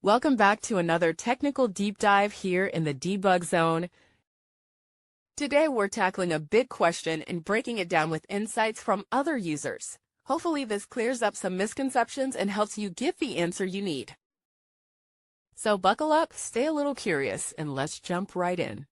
Welcome back to another technical deep dive here in the debug zone. Today we're tackling a big question and breaking it down with insights from other users. Hopefully this clears up some misconceptions and helps you get the answer you need. So buckle up, stay a little curious, and let's jump right in.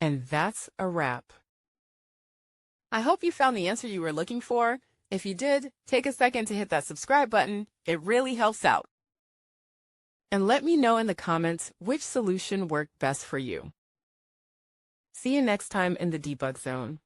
And that's a wrap. I hope you found the answer you were looking for. If you did, take a second to hit that subscribe button. It really helps out. And let me know in the comments which solution worked best for you. See you next time in the debug zone.